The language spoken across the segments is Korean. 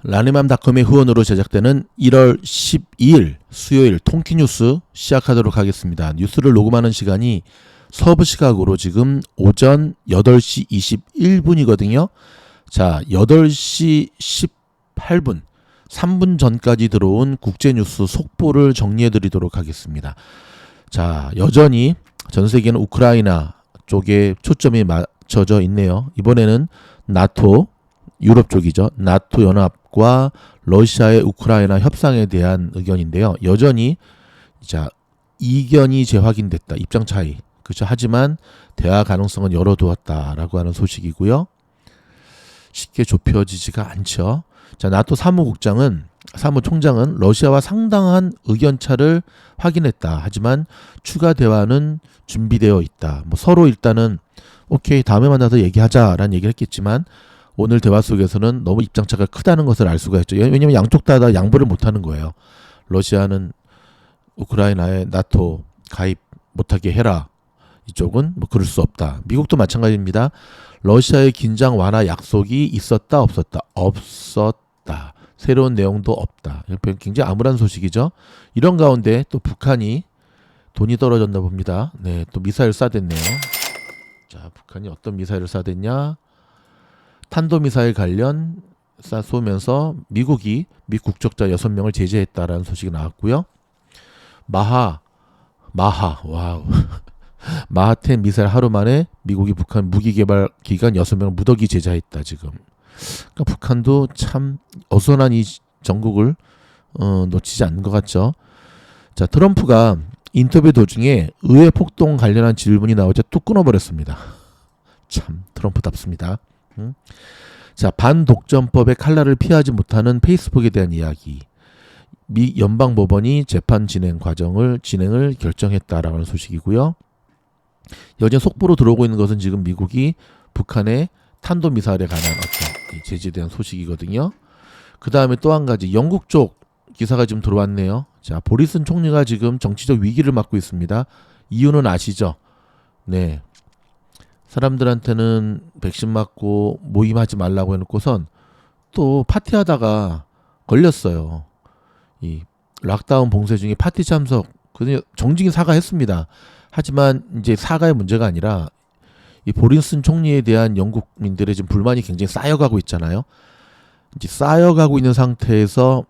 라니맘닷컴의 후원으로 제작되는 1월 12일 수요일 통키뉴스 시작하도록 하겠습니다. 뉴스를 녹음하는 시간이 서부 시각으로 지금 오전 8시 21분이거든요. 자, 8시 18분, 3분 전까지 들어온 국제뉴스 속보를 정리해드리도록 하겠습니다. 자, 여전히 전 세계는 우크라이나 쪽에 초점이 맞춰져 있네요. 이번에는 나토, 유럽 쪽이죠. 나토 연합과 러시아의 우크라이나 협상에 대한 의견인데요. 여전히 자, 이견이 재확인됐다. 입장 차이. 그렇죠. 하지만 대화 가능성은 열어두었다라고 하는 소식이고요. 쉽게 좁혀지지가 않죠. 자, 나토 사무총장은 러시아와 상당한 의견차를 확인했다. 하지만 추가 대화는 준비되어 있다. 서로 일단은 오케이, 다음에 만나서 얘기하자라는 얘기를 했겠지만 오늘 대화 속에서는 너무 입장차가 크다는 것을 알 수가 있죠. 왜냐하면 양쪽 다 양보를 못하는 거예요. 러시아는 우크라이나에 나토 가입 못하게 해라. 이쪽은 그럴 수 없다. 미국도 마찬가지입니다. 러시아의 긴장 완화 약속이 있었다 없었다. 없었다. 새로운 내용도 없다. 굉장히 암울한 소식이죠. 이런 가운데 또 북한이 돈이 떨어졌나 봅니다. 네, 또 미사일 쏴댔네요. 자, 북한이 어떤 미사일을 쏴댔냐? 탄도미사일 관련 쏘면서 미국이 미 국적자 6명을 제재했다라는 소식이 나왔고요. 와우. 마하10 미사일 하루 만에 미국이 북한 무기개발 기관 6명을 무더기 제재했다 지금. 그러니까 북한도 참 어수선한 이 전국을 놓치지 않는 것 같죠. 자, 트럼프가 인터뷰 도중에 의회 폭동 관련한 질문이 나오자 뚝 끊어버렸습니다. 참 트럼프답습니다. 자, 반독점법의 칼날을 피하지 못하는 페이스북에 대한 이야기. 미 연방법원이 재판 진행을 결정했다라는 소식이고요. 여전히 속보로 들어오고 있는 것은 지금 미국이 북한의 탄도미사일에 관한 어떤 제재에 대한 소식이거든요. 그 다음에 또 한 가지 영국 쪽 기사가 지금 들어왔네요. 자, 보리슨 총리가 지금 정치적 위기를 맞고 있습니다. 이유는 아시죠? 네. 사람들한테는 백신 맞고 모임하지 말라고 해놓고선 또 파티하다가 걸렸어요. 이 락다운 봉쇄 중에 파티 참석, 그래서 정직히 사과했습니다. 하지만 이제 사과의 문제가 아니라 이 보리슨 총리에 대한 영국민들의 지금 불만이 굉장히 쌓여가고 있잖아요. 이제 쌓여가고 있는 상태에서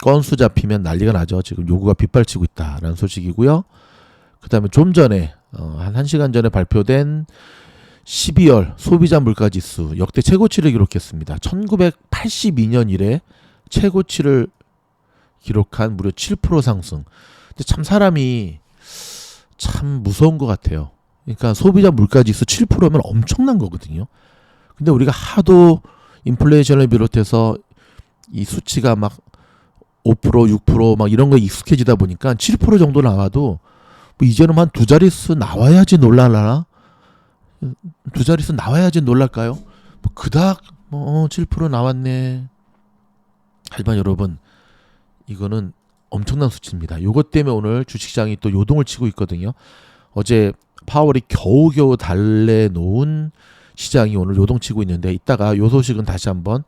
건수 잡히면 난리가 나죠. 지금 요구가 빗발치고 있다라는 소식이고요. 그 다음에 좀 전에 한 1시간 전에 발표된 12월 소비자 물가지수 역대 최고치를 기록했습니다. 1982년 이래 최고치를 기록한 무려 7% 상승. 근데 참 사람이 참 무서운 것 같아요. 그러니까 소비자 물가지수 7%면 엄청난 거거든요. 근데 우리가 하도 인플레이션을 비롯해서 이 수치가 막 5%, 6% 막 이런 거에 익숙해지다 보니까 7% 정도 나와도 뭐 이제는 한 두 자릿수 나와야지 놀랄라나? 두 자릿수 나와야지 놀랄까요? 뭐 그닥 7% 나왔네. 하지만 여러분, 이거는 엄청난 수치입니다. 요것 때문에 오늘 주식시장이 또 요동을 치고 있거든요. 어제 파월이 겨우겨우 달래놓은 시장이 오늘 요동치고 있는데 이따가 요 소식은 다시 한번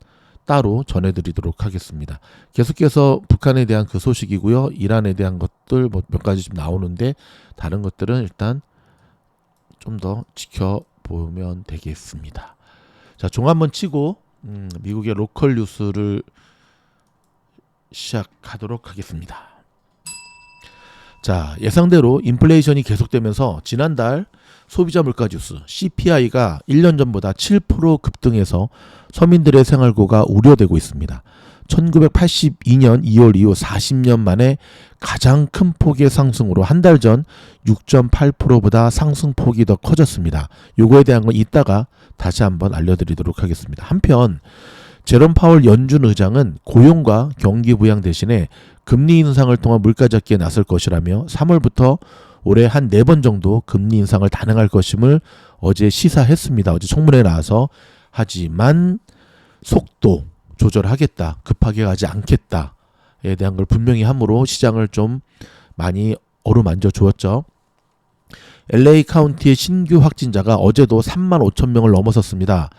따로 전해드리도록 하겠습니다. 계속해서 북한에 대한 그 소식이고요. 이란에 대한 것들 몇 가지 좀 나오는데 다른 것들은 일단 좀 더 지켜보면 되겠습니다. 자, 종 한번 치고 미국의 로컬 뉴스를 시작하도록 하겠습니다. 자, 예상대로 인플레이션이 계속되면서 지난달 소비자 물가지수 CPI가 1년 전보다 7% 급등해서 서민들의 생활고가 우려되고 있습니다. 1982년 2월 이후 40년 만에 가장 큰 폭의 상승으로 한 달 전 6.8%보다 상승폭이 더 커졌습니다. 요거에 대한 건 이따가 다시 한번 알려드리도록 하겠습니다. 한편 제롬 파월 연준 의장은 고용과 경기 부양 대신에 금리 인상을 통한 물가 잡기에 나설 것이라며 3월부터 올해 한 4번 정도 금리 인상을 단행할 것임을 어제 시사했습니다. 어제 청문회에 나와서. 하지만 속도 조절하겠다, 급하게 가지 않겠다에 대한 걸 분명히 함으로 시장을 좀 많이 어루만져 주었죠. LA 카운티의 신규 확진자가 어제도 3만 5천 명을 넘어섰습니다.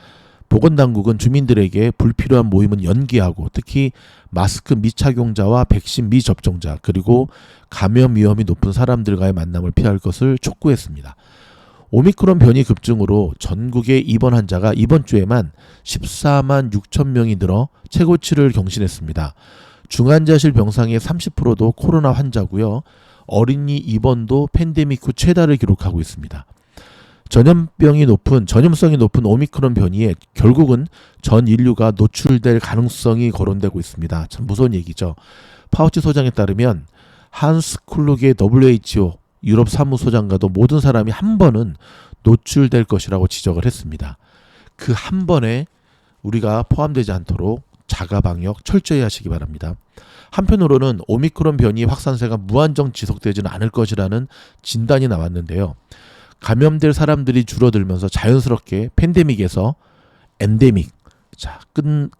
보건당국은 주민들에게 불필요한 모임은 연기하고 특히 마스크 미착용자와 백신 미접종자 그리고 감염 위험이 높은 사람들과의 만남을 피할 것을 촉구했습니다. 오미크론 변이 급증으로 전국의 입원 환자가 이번 주에만 14만 6천 명이 늘어 최고치를 경신했습니다. 중환자실 병상의 30%도 코로나 환자고요. 어린이 입원도 팬데믹 후 최다를 기록하고 있습니다. 전염성이 높은 오미크론 변이에 결국은 전 인류가 노출될 가능성이 거론되고 있습니다. 참 무서운 얘기죠. 파우치 소장에 따르면 한스 클룩의 WHO 유럽 사무소장과도 모든 사람이 한 번은 노출될 것이라고 지적을 했습니다. 그 한 번에 우리가 포함되지 않도록 자가 방역 철저히 하시기 바랍니다. 한편으로는 오미크론 변이 확산세가 무한정 지속되지는 않을 것이라는 진단이 나왔는데요. 감염될 사람들이 줄어들면서 자연스럽게 팬데믹에서 엔데믹,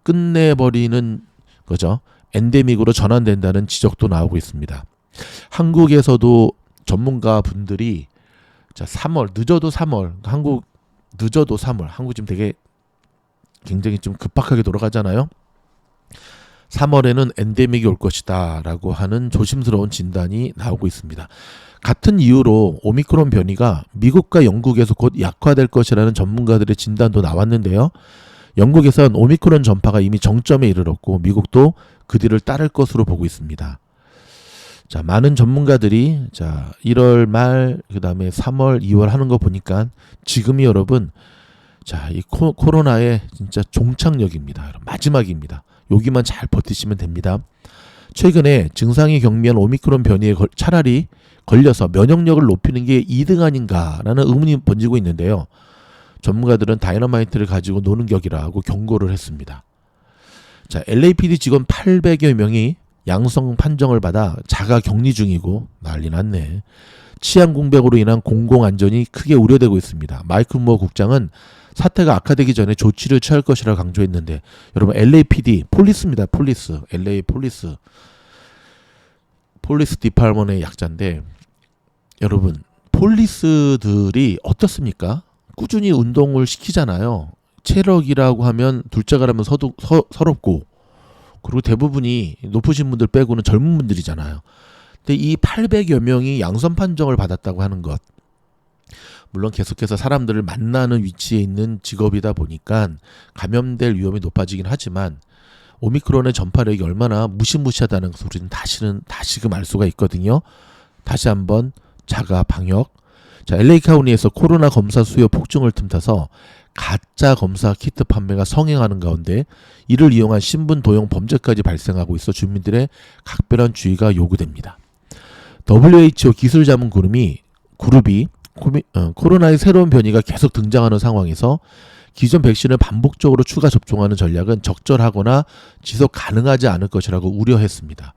끝내버리는 거죠. 엔데믹으로 전환된다는 지적도 나오고 있습니다. 한국에서도 전문가 분들이 3월, 늦어도 3월, 한국 지금 되게 굉장히 좀 급박하게 돌아가잖아요. 3월에는 엔데믹이 올 것이다 라고 하는 조심스러운 진단이 나오고 있습니다. 같은 이유로 오미크론 변이가 미국과 영국에서 곧 약화될 것이라는 전문가들의 진단도 나왔는데요. 영국에선 오미크론 전파가 이미 정점에 이르렀고 미국도 그 뒤를 따를 것으로 보고 있습니다. 많은 전문가들이 1월 말 그다음에 3월, 2월 하는 거 보니까 지금이 여러분 이 코로나의 진짜 종착역입니다. 마지막입니다. 여기만 잘 버티시면 됩니다. 최근에 증상이 경미한 오미크론 변이에 차라리 걸려서 면역력을 높이는 게 2등 아닌가라는 의문이 번지고 있는데요. 전문가들은 다이너마이트를 가지고 노는 격이라고 경고를 했습니다. LAPD 직원 800여 명이 양성 판정을 받아 자가 격리 중이고 난리 났네. 치안 공백으로 인한 공공안전이 크게 우려되고 있습니다. 마이클 무어 국장은 사태가 악화되기 전에 조치를 취할 것이라고 강조했는데 여러분 LAPD 폴리스입니다. LA 폴리스 디파먼의 약자인데 여러분 폴리스들이 어떻습니까? 꾸준히 운동을 시키잖아요. 체력이라고 하면 둘째가라면 서럽고 그리고 대부분이 높으신 분들 빼고는 젊은 분들이잖아요. 근데 이 800여 명이 양성 판정을 받았다고 하는 것 물론 계속해서 사람들을 만나는 위치에 있는 직업이다 보니까 감염될 위험이 높아지긴 하지만 오미크론의 전파력이 얼마나 무시무시하다는 소리는 다시금 알 수가 있거든요. 다시 한번 자가 방역. LA 카운티에서 코로나 검사 수요 폭증을 틈타서 가짜 검사 키트 판매가 성행하는 가운데 이를 이용한 신분 도용 범죄까지 발생하고 있어 주민들의 각별한 주의가 요구됩니다. WHO 기술 자문 그룹이 코로나의 새로운 변이가 계속 등장하는 상황에서 기존 백신을 반복적으로 추가 접종하는 전략은 적절하거나 지속 가능하지 않을 것이라고 우려했습니다.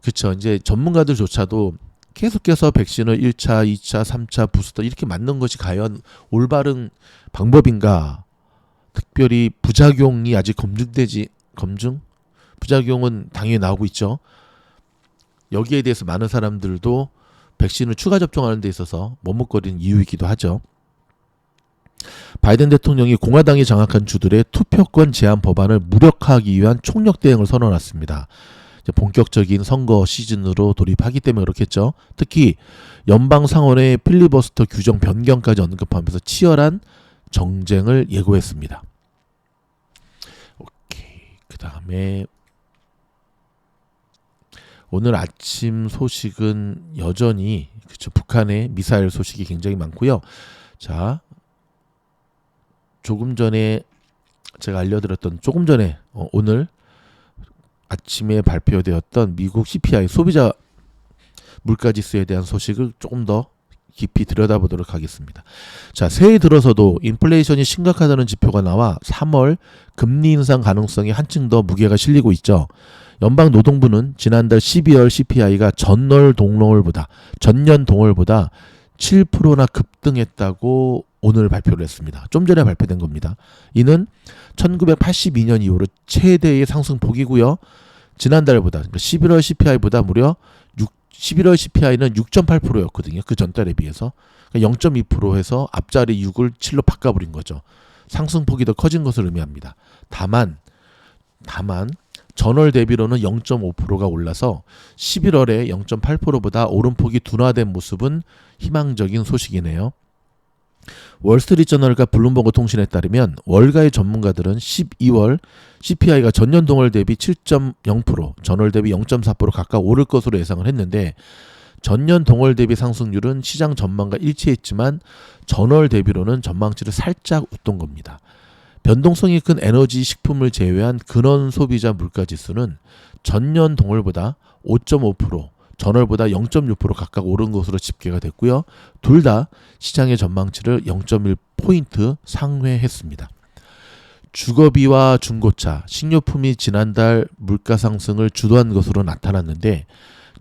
그렇죠. 이제 전문가들조차도 계속해서 백신을 1차, 2차, 3차 부스터 이렇게 맞는 것이 과연 올바른 방법인가? 특별히 부작용이 아직 부작용은 당연히 나오고 있죠. 여기에 대해서 많은 사람들도 백신을 추가 접종하는 데 있어서 머뭇거리는 이유이기도 하죠. 바이든 대통령이 공화당이 장악한 주들의 투표권 제한 법안을 무력화하기 위한 총력 대응을 선언했습니다. 본격적인 선거 시즌으로 돌입하기 때문에 그렇겠죠. 특히 연방 상원의 필리버스터 규정 변경까지 언급하면서 치열한 정쟁을 예고했습니다. 오케이. 그다음에 오늘 아침 소식은 여전히 북한의 미사일 소식이 굉장히 많고요. 조금 전에 오늘 아침에 발표되었던 미국 CPI 소비자 물가지수에 대한 소식을 조금 더 깊이 들여다보도록 하겠습니다. 새해 들어서도 인플레이션이 심각하다는 지표가 나와 3월 금리 인상 가능성이 한층 더 무게가 실리고 있죠. 연방노동부는 지난달 12월 CPI가 전년 동월보다 7%나 급등했다고 오늘 발표를 했습니다. 좀 전에 발표된 겁니다. 이는 1982년 이후로 최대의 상승폭이고요. 지난달보다 11월 CPI보다 무려 11월 CPI는 6.8%였거든요. 그 전달에 비해서 0.2%해서 앞자리 6을 7로 바꿔버린 거죠. 상승폭이 더 커진 것을 의미합니다. 다만 전월 대비로는 0.5%가 올라서 11월에 0.8%보다 오름폭이 둔화된 모습은 희망적인 소식이네요. 월스트리트저널과 블룸버그 통신에 따르면 월가의 전문가들은 12월 CPI가 전년 동월 대비 7.0%, 전월 대비 0.4% 각각 오를 것으로 예상을 했는데 전년 동월 대비 상승률은 시장 전망과 일치했지만 전월 대비로는 전망치를 살짝 웃돈 겁니다. 변동성이 큰 에너지 식품을 제외한 근원 소비자 물가 지수는 전년 동월보다 5.5%, 전월보다 0.6% 각각 오른 것으로 집계가 됐고요. 둘 다 시장의 전망치를 0.1포인트 상회했습니다. 주거비와 중고차, 식료품이 지난달 물가 상승을 주도한 것으로 나타났는데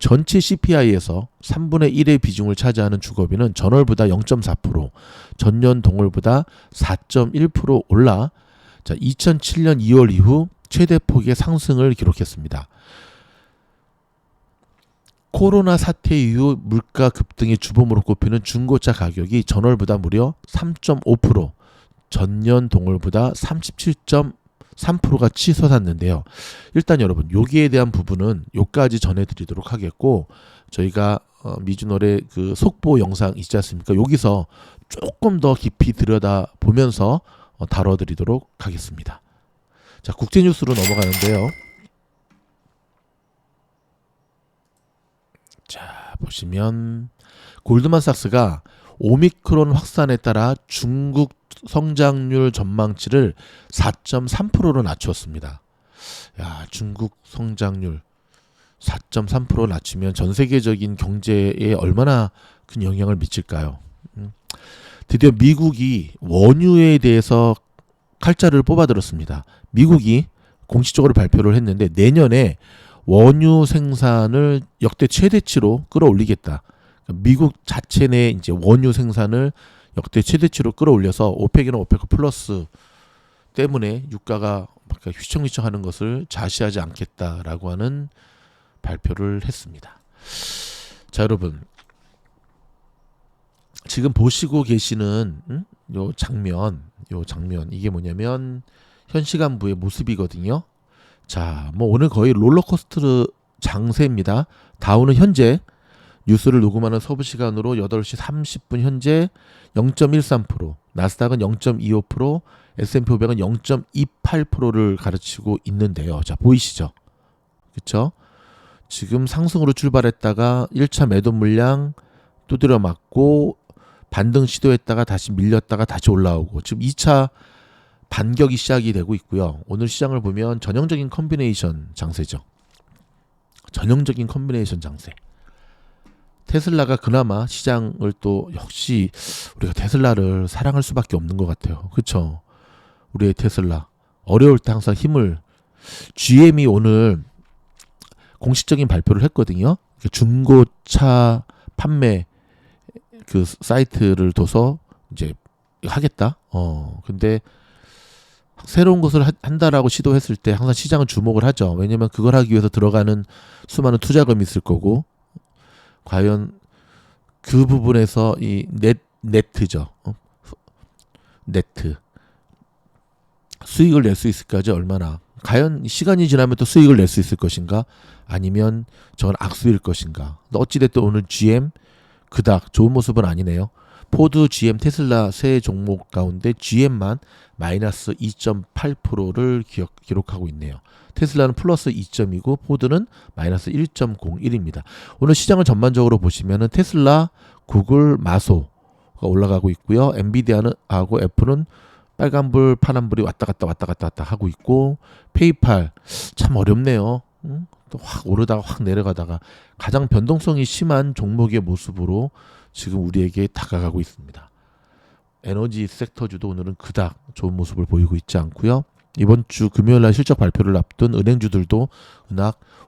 전체 CPI에서 3분의 1의 비중을 차지하는 주거비는 전월보다 0.4%, 전년 동월보다 4.1% 올라 2007년 2월 이후 최대폭의 상승을 기록했습니다. 코로나 사태 이후 물가 급등의 주범으로 꼽히는 중고차 가격이 전월보다 무려 3.5%, 전년 동월보다 37.3%가 치솟았는데요. 일단 여러분 여기에 대한 부분은 여기까지 전해드리도록 하겠고 저희가 미주널의 그 속보 영상 있지 않습니까? 여기서 조금 더 깊이 들여다보면서 다뤄드리도록 하겠습니다. 자, 국제뉴스로 넘어가는데요. 자, 보시면 골드만삭스가 오미크론 확산에 따라 중국 성장률 전망치를 4.3%로 낮췄습니다. 야, 중국 성장률 4.3% 낮추면 전 세계적인 경제에 얼마나 큰 영향을 미칠까요? 드디어 미국이 원유에 대해서 칼자를 뽑아들었습니다. 미국이 공식적으로 발표를 했는데 내년에 원유 생산을 역대 최대치로 끌어올리겠다. 미국 자체 내 이제 원유 생산을 역대 최대치로 끌어올려서 오펙이나 오페크 플러스 때문에 유가가 휘청휘청하는 것을 자시하지 않겠다라고 하는 발표를 했습니다. 자, 여러분 지금 보시고 계시는 요 장면 이게 뭐냐면 현 시간부의 모습이거든요. 자, 뭐 오늘 거의 롤러코스터 장세입니다. 다우는 현재 뉴스를 녹음하는 서부 시간으로 8시 30분 현재 0.13%, 나스닥은 0.25%, S&P 500은 0.28%를 가르치고 있는데요. 자, 보이시죠? 그렇죠? 지금 상승으로 출발했다가 1차 매도 물량 두드려 맞고 반등 시도했다가 다시 밀렸다가 다시 올라오고 지금 2차 반격이 시작이 되고 있고요. 오늘 시장을 보면 전형적인 컨비네이션 장세죠. 전형적인 컨비네이션 장세. 테슬라가 그나마 시장을 또 역시 우리가 테슬라를 사랑할 수밖에 없는 것 같아요. 그렇죠? 우리의 테슬라 어려울 때 항상 힘을 GM이 오늘 공식적인 발표를 했거든요. 중고차 판매 그 사이트를 둬서 이제 하겠다. 근데 새로운 것을 한다라고 시도했을 때 항상 시장은 주목을 하죠. 왜냐면 그걸 하기 위해서 들어가는 수많은 투자금이 있을 거고 과연 그 부분에서 이 네트죠. 네트 수익을 낼 수 있을까지 얼마나 과연 시간이 지나면 또 수익을 낼 수 있을 것인가 아니면 저건 악수일 것인가. 어찌됐든 오늘 GM 그닥 좋은 모습은 아니네요. 포드, GM, 테슬라 세 종목 가운데 GM만 마이너스 2.8%를 기록하고 있네요. 테슬라는 플러스 2.이고 포드는 마이너스 1.01입니다. 오늘 시장을 전반적으로 보시면은 테슬라, 구글, 마소가 올라가고 있고요. 엔비디아는 하고 애플은 빨간불, 파란불이 왔다 갔다 하고 있고 페이팔 참 어렵네요. 또 확 오르다가 확 내려가다가 가장 변동성이 심한 종목의 모습으로 지금 우리에게 다가가고 있습니다. 에너지 섹터주도 오늘은 그닥 좋은 모습을 보이고 있지 않고요. 이번 주 금요일날 실적 발표를 앞둔 은행주들도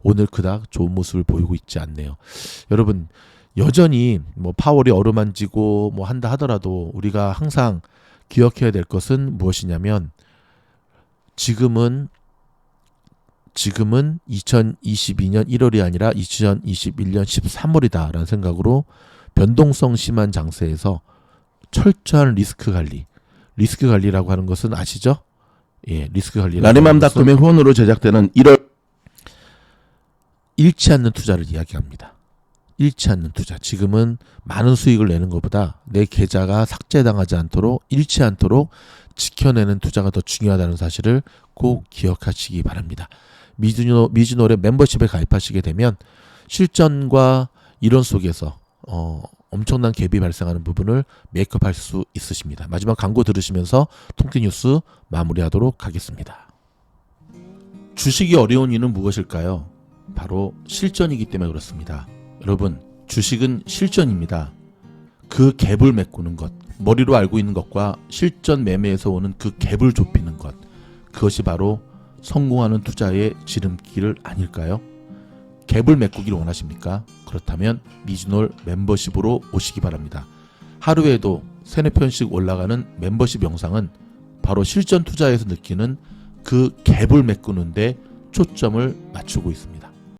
오늘 그닥 좋은 모습을 보이고 있지 않네요. 여러분 여전히 뭐 파월이 어루만지고 뭐 한다 하더라도 우리가 항상 기억해야 될 것은 무엇이냐면 지금은 2022년 1월이 아니라 2021년 13월이다라는 생각으로 변동성 심한 장세에서 철저한 리스크 관리, 리스크 관리라고 하는 것은 아시죠? 예, 리스크 관리. 라리맘닷컴의 후원으로 제작되는 1월 잃지 않는 투자를 이야기합니다. 잃지 않는 투자. 지금은 많은 수익을 내는 것보다 내 계좌가 삭제당하지 않도록, 잃지 않도록 지켜내는 투자가 더 중요하다는 사실을 꼭 기억하시기 바랍니다. 미즈노래 멤버십에 가입하시게 되면 실전과 이론 속에서 엄청난 갭이 발생하는 부분을 메이크업할 수 있으십니다. 마지막 광고 들으시면서 통계 뉴스 마무리하도록 하겠습니다. 주식이 어려운 이유는 무엇일까요? 바로 실전이기 때문에 그렇습니다. 여러분, 주식은 실전입니다. 그 갭을 메꾸는 것, 머리로 알고 있는 것과 실전 매매에서 오는 그 갭을 좁히는 것, 그것이 바로 성공하는 투자의 지름길 아닐까요? 갭을 메꾸기를 원하십니까? 그렇다면 미즈놀 멤버십으로 오시기 바랍니다. 하루에도 3-4편씩 올라가는 멤버십 영상은 바로 실전 투자에서 느끼는 그 갭을 메꾸는데 초점을 맞추고 있습니다.